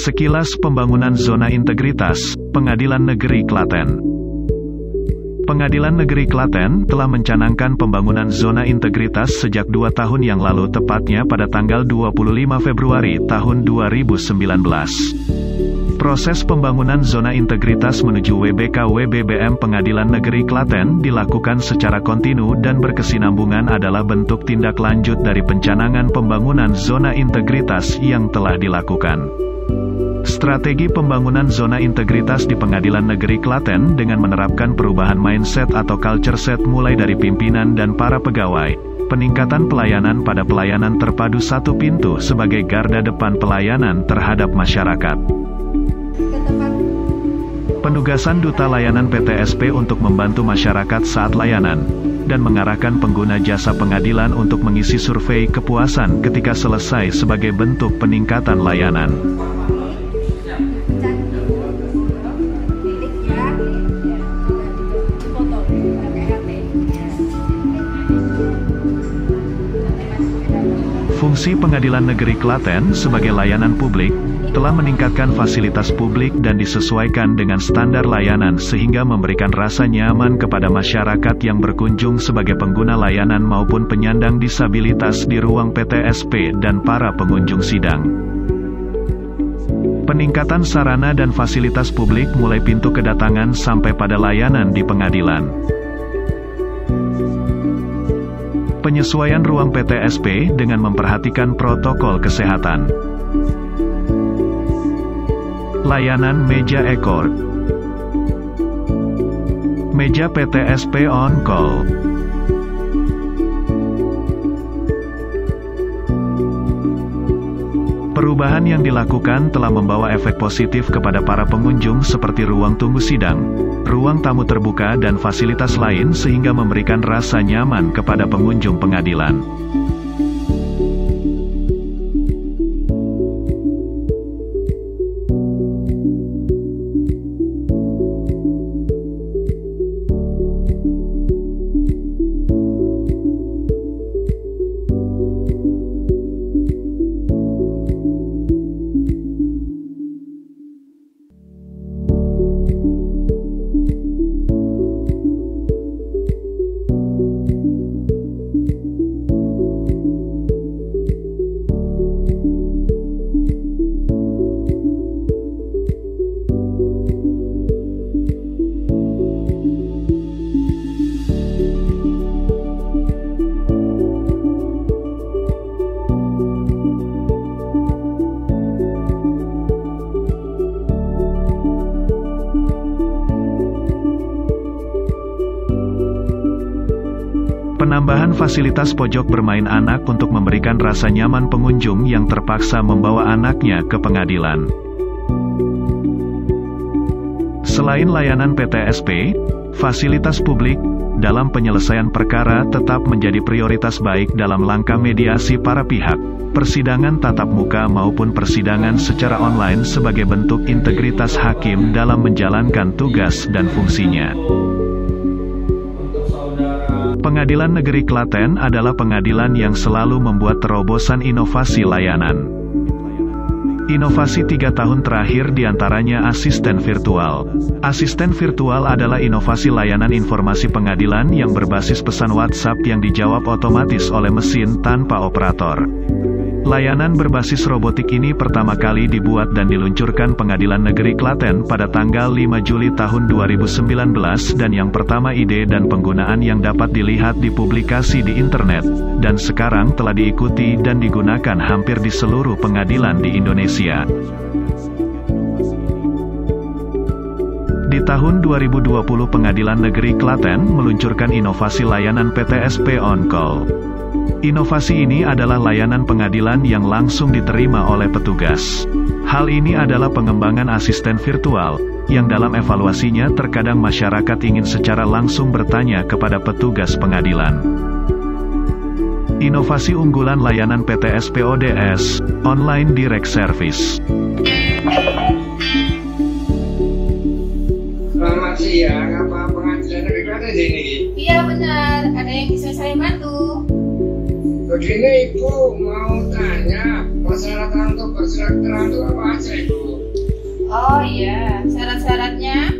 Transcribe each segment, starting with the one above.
Sekilas pembangunan zona integritas, Pengadilan Negeri Klaten. Pengadilan Negeri Klaten telah mencanangkan pembangunan zona integritas sejak 2 tahun yang lalu, tepatnya pada tanggal 25 Februari tahun 2019. Proses pembangunan zona integritas menuju WBK-WBBM Pengadilan Negeri Klaten dilakukan secara kontinu dan berkesinambungan adalah bentuk tindak lanjut dari pencanangan pembangunan zona integritas yang telah dilakukan. Strategi pembangunan zona integritas di Pengadilan Negeri Klaten dengan menerapkan perubahan mindset atau culture set mulai dari pimpinan dan para pegawai, peningkatan pelayanan pada pelayanan terpadu satu pintu sebagai garda depan pelayanan terhadap masyarakat. Penugasan Duta Layanan PTSP untuk membantu masyarakat saat layanan, dan mengarahkan pengguna jasa pengadilan untuk mengisi survei kepuasan ketika selesai sebagai bentuk peningkatan layanan. Fungsi Pengadilan Negeri Klaten sebagai layanan publik telah meningkatkan fasilitas publik dan disesuaikan dengan standar layanan sehingga memberikan rasa nyaman kepada masyarakat yang berkunjung sebagai pengguna layanan maupun penyandang disabilitas di ruang PTSP dan para pengunjung sidang. Peningkatan sarana dan fasilitas publik mulai pintu kedatangan sampai pada layanan di pengadilan. Penyesuaian ruang PTSP dengan memperhatikan protokol kesehatan. Layanan meja e-court. Meja PTSP on call. Perubahan yang dilakukan telah membawa efek positif kepada para pengunjung seperti ruang tunggu sidang, ruang tamu terbuka dan fasilitas lain sehingga memberikan rasa nyaman kepada pengunjung pengadilan. Penambahan fasilitas pojok bermain anak untuk memberikan rasa nyaman pengunjung yang terpaksa membawa anaknya ke pengadilan. Selain layanan PTSP, fasilitas publik dalam penyelesaian perkara tetap menjadi prioritas baik dalam langkah mediasi para pihak, persidangan tatap muka maupun persidangan secara online sebagai bentuk integritas hakim dalam menjalankan tugas dan fungsinya. Pengadilan Negeri Klaten adalah pengadilan yang selalu membuat terobosan inovasi layanan. Inovasi 3 tahun terakhir diantaranya asisten virtual. Asisten virtual adalah inovasi layanan informasi pengadilan yang berbasis pesan WhatsApp yang dijawab otomatis oleh mesin tanpa operator. Layanan berbasis robotik ini pertama kali dibuat dan diluncurkan Pengadilan Negeri Klaten pada tanggal 5 Juli tahun 2019 dan yang pertama ide dan penggunaan yang dapat dilihat di publikasi di internet, dan sekarang telah diikuti dan digunakan hampir di seluruh pengadilan di Indonesia. Di tahun 2020 Pengadilan Negeri Klaten meluncurkan inovasi layanan PTSP on call. Inovasi ini adalah layanan pengadilan yang langsung diterima oleh petugas. Hal ini adalah pengembangan asisten virtual, yang dalam evaluasinya terkadang masyarakat ingin secara langsung bertanya kepada petugas pengadilan. Inovasi unggulan layanan PTSP ODS, Online Direct Service. Selamat siang, apa Pengadilan Negeri Klaten di sini. Iya benar, ada yang bisa saya bantu. Begini Ibu, mau tanya persyaratan untuk bersyarat itu apa aja Ibu? Oh iya, syarat-syaratnya?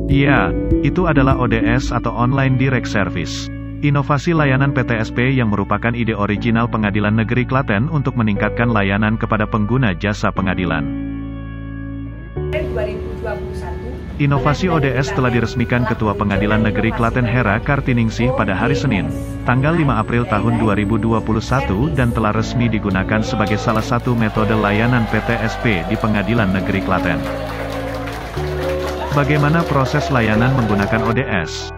Iya, itu adalah ODS atau Online Direct Service. Inovasi layanan PTSP yang merupakan ide original Pengadilan Negeri Klaten untuk meningkatkan layanan kepada pengguna jasa pengadilan. 2021, Inovasi ODS telah diresmikan Ketua Pengadilan Negeri Klaten Hera Kartiningsih pada hari Senin, tanggal 5 April tahun 2021 dan telah resmi digunakan sebagai salah satu metode layanan PTSP di Pengadilan Negeri Klaten. Bagaimana proses layanan menggunakan ODS?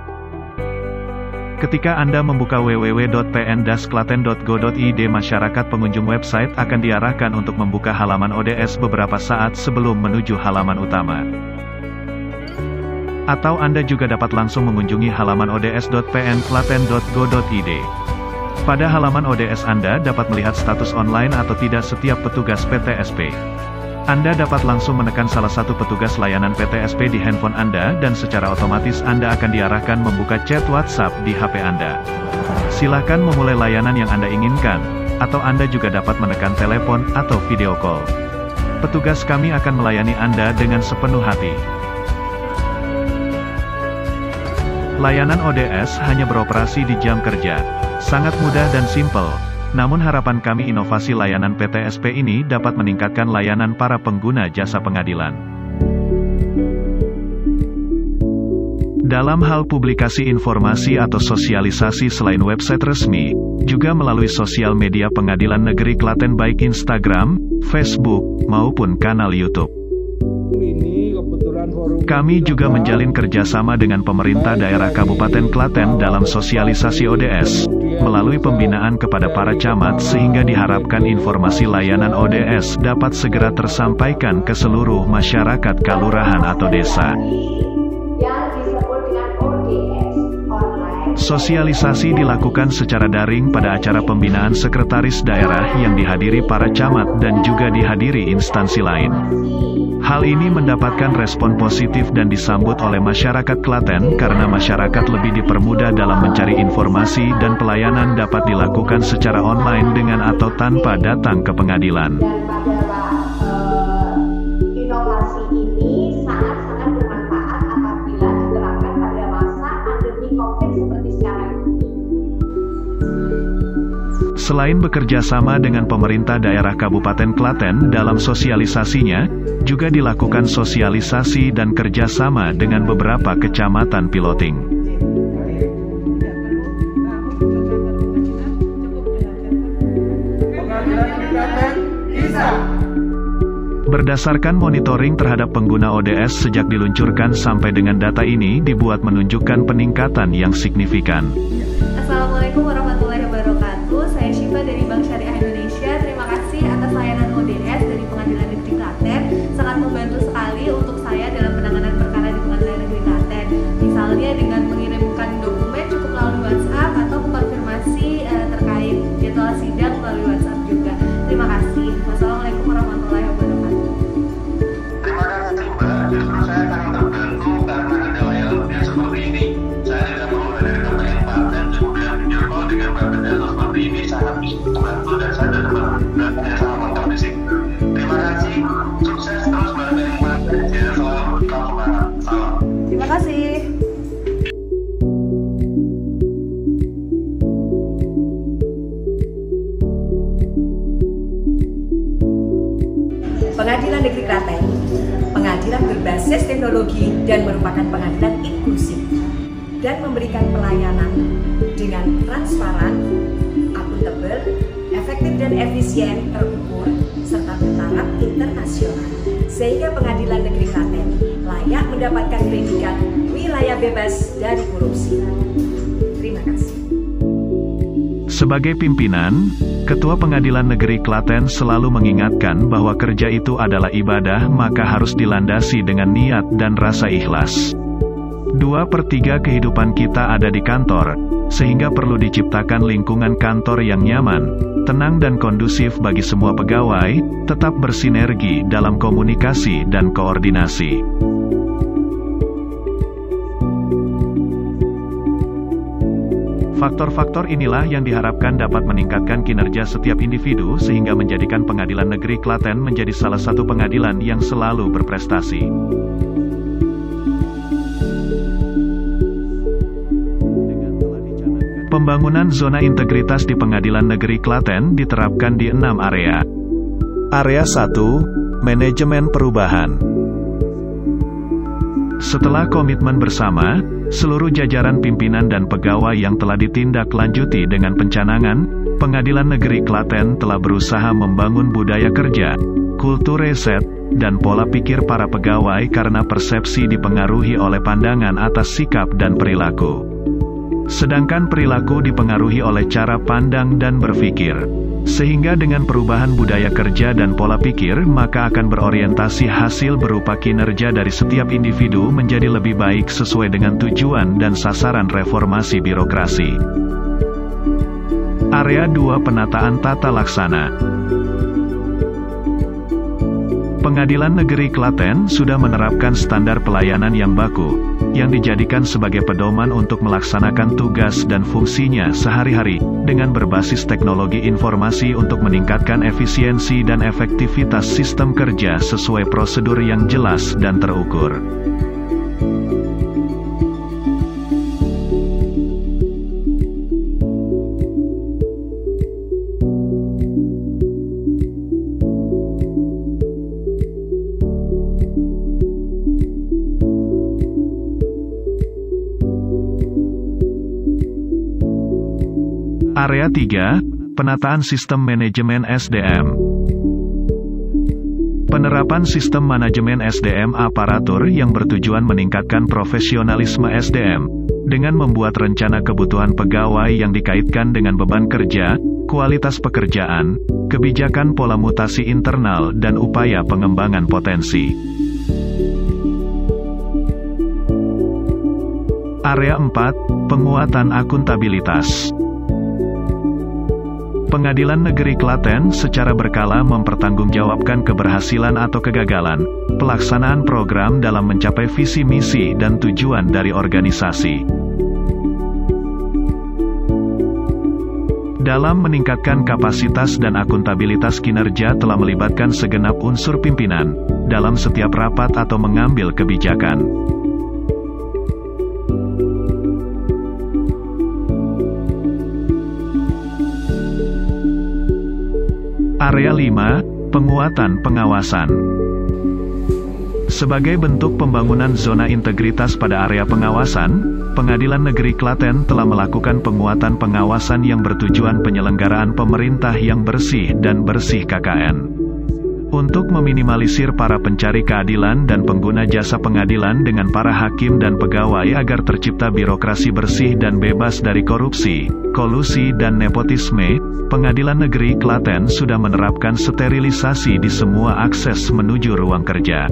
Ketika Anda membuka www.pn-klaten.go.id, masyarakat pengunjung website akan diarahkan untuk membuka halaman ODS beberapa saat sebelum menuju halaman utama. Atau Anda juga dapat langsung mengunjungi halaman ods.pn-klaten.go.id. Pada halaman ODS Anda dapat melihat status online atau tidak setiap petugas PTSP. Anda dapat langsung menekan salah satu petugas layanan PTSP di handphone Anda dan secara otomatis Anda akan diarahkan membuka chat WhatsApp di HP Anda. Silakan memulai layanan yang Anda inginkan, atau Anda juga dapat menekan telepon atau video call. Petugas kami akan melayani Anda dengan sepenuh hati. Layanan ODS hanya beroperasi di jam kerja. Sangat mudah dan simpel. Namun harapan kami inovasi layanan PTSP ini dapat meningkatkan layanan para pengguna jasa pengadilan. Dalam hal publikasi informasi atau sosialisasi selain website resmi, juga melalui sosial media Pengadilan Negeri Klaten baik Instagram, Facebook, maupun kanal YouTube. Kami juga menjalin kerjasama dengan pemerintah daerah Kabupaten Klaten dalam sosialisasi ODS, melalui pembinaan kepada para camat sehingga diharapkan informasi layanan ODS dapat segera tersampaikan ke seluruh masyarakat kelurahan atau desa. Sosialisasi dilakukan secara daring pada acara pembinaan sekretaris daerah yang dihadiri para camat dan juga dihadiri instansi lain. Hal ini mendapatkan respon positif dan disambut oleh masyarakat Klaten karena masyarakat lebih dipermudah dalam mencari informasi dan pelayanan dapat dilakukan secara online dengan atau tanpa datang ke pengadilan. Inovasi ini sangat-sangat bermanfaat apabila diterapkan pada masa pandemi COVID seperti sekarang ini. Selain bekerja sama dengan pemerintah daerah Kabupaten Klaten dalam sosialisasinya, juga dilakukan sosialisasi dan kerjasama dengan beberapa kecamatan piloting. Berdasarkan monitoring terhadap pengguna ODS sejak diluncurkan sampai dengan data ini dibuat menunjukkan peningkatan yang signifikan. Assalamualaikum warahmatullahi wabarakatuh. Saya Syifa dari Bank Syariah Indonesia. Terima kasih atas layanan ODS dari Pengadilan Negeri Klaten. Sangat membantu sekali untuk saya dalam penanganan perkara di Pengadilan Negeri Klaten. Misalnya dengan mengirimkan dokumen cukup melalui WhatsApp atau konfirmasi terkait jadwal sidang melalui WhatsApp juga. Terima kasih. Wassalamualaikum warahmatullahi wabarakatuh. Terima kasih Mbak. Justru saya sangat terbantu karena ada layanan ODS seperti ini. Saya tidak perlu dari Kabupaten Klaten, kemudian video call dengan Mbak Benda seperti ini sangat membantu dan saya sudah dapat sangat lengkap di sini. Terima kasih. Sukses terus Mbak Benda. Ya, selalu tetap semangat. Salam. Terima kasih. Pengadilan Negeri Klaten, pengadilan berbasis teknologi dan merupakan pengadilan inklusif dan memberikan pelayanan dengan transparan, akuntabel, efektif dan efisien, terukur, serta bertaraf internasional. Sehingga Pengadilan Negeri Klaten layak mendapatkan predikat wilayah bebas dari korupsi. Terima kasih. Sebagai pimpinan, Ketua Pengadilan Negeri Klaten selalu mengingatkan bahwa kerja itu adalah ibadah, maka harus dilandasi dengan niat dan rasa ikhlas. 2/3 kehidupan kita ada di kantor, sehingga perlu diciptakan lingkungan kantor yang nyaman, tenang dan kondusif bagi semua pegawai, tetap bersinergi dalam komunikasi dan koordinasi. Faktor-faktor inilah yang diharapkan dapat meningkatkan kinerja setiap individu sehingga menjadikan Pengadilan Negeri Klaten menjadi salah satu pengadilan yang selalu berprestasi. Pembangunan zona integritas di Pengadilan Negeri Klaten diterapkan di 6 area. Area 1, Manajemen Perubahan. Setelah komitmen bersama, seluruh jajaran pimpinan dan pegawai yang telah ditindaklanjuti dengan pencanangan, Pengadilan Negeri Klaten telah berusaha membangun budaya kerja, kultur riset, dan pola pikir para pegawai karena persepsi dipengaruhi oleh pandangan atas sikap dan perilaku. Sedangkan perilaku dipengaruhi oleh cara pandang dan berpikir. Sehingga dengan perubahan budaya kerja dan pola pikir, maka akan berorientasi hasil berupa kinerja dari setiap individu menjadi lebih baik sesuai dengan tujuan dan sasaran reformasi birokrasi. Area 2, Penataan Tata Laksana. Pengadilan Negeri Klaten sudah menerapkan standar pelayanan yang baku, yang dijadikan sebagai pedoman untuk melaksanakan tugas dan fungsinya sehari-hari, dengan berbasis teknologi informasi untuk meningkatkan efisiensi dan efektivitas sistem kerja sesuai prosedur yang jelas dan terukur. Area 3, Penataan Sistem Manajemen SDM. Penerapan sistem manajemen SDM aparatur yang bertujuan meningkatkan profesionalisme SDM, dengan membuat rencana kebutuhan pegawai yang dikaitkan dengan beban kerja, kualitas pekerjaan, kebijakan pola mutasi internal dan upaya pengembangan potensi. Area 4, Penguatan Akuntabilitas. Pengadilan Negeri Klaten secara berkala mempertanggungjawabkan keberhasilan atau kegagalan pelaksanaan program dalam mencapai visi misi dan tujuan dari organisasi. Dalam meningkatkan kapasitas dan akuntabilitas kinerja telah melibatkan segenap unsur pimpinan dalam setiap rapat atau mengambil kebijakan. Area 5, Penguatan Pengawasan. Sebagai bentuk pembangunan zona integritas pada area pengawasan, Pengadilan Negeri Klaten telah melakukan penguatan pengawasan yang bertujuan penyelenggaraan pemerintah yang bersih dan bersih KKN. Untuk meminimalisir para pencari keadilan dan pengguna jasa pengadilan dengan para hakim dan pegawai agar tercipta birokrasi bersih dan bebas dari korupsi, kolusi dan nepotisme, Pengadilan Negeri Klaten sudah menerapkan sterilisasi di semua akses menuju ruang kerja.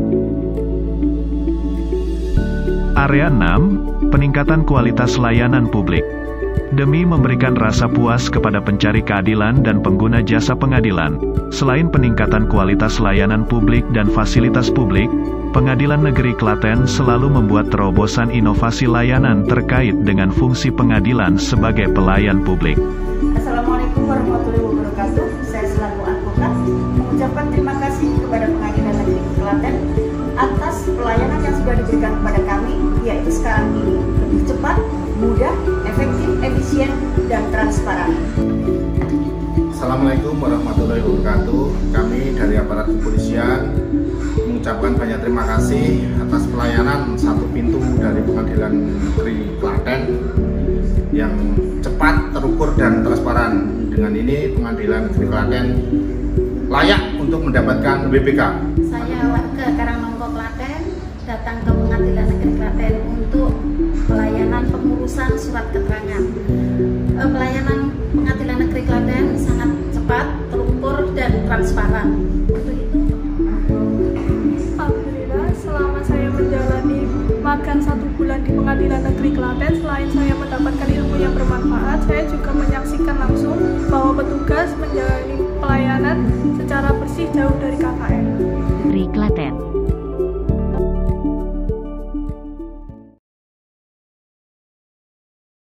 Area 6, Peningkatan Kualitas Layanan Publik. Demi memberikan rasa puas kepada pencari keadilan dan pengguna jasa pengadilan, selain peningkatan kualitas layanan publik dan fasilitas publik, Pengadilan Negeri Klaten selalu membuat terobosan inovasi layanan terkait dengan fungsi pengadilan sebagai pelayan publik. Assalamualaikum warahmatullahi wabarakatuh. Saya selaku advokat mengucapkan terima kasih kepada Pengadilan Negeri Klaten atas pelayanan yang sudah diberikan kepada kami, yaitu sekarang ini lebih cepat, mudah, efektif, efisien, dan transparan. Assalamualaikum warahmatullahi wabarakatuh. Kami dari aparat kepolisian mengucapkan banyak terima kasih atas pelayanan satu pintu dari Pengadilan Negeri Klaten yang cepat, terukur, dan transparan. Dengan ini Pengadilan Negeri Klaten layak untuk mendapatkan WBK. Saya warga Karangmongko Klaten datang ke Pengadilan Negeri Klaten untuk pelayanan pengurusan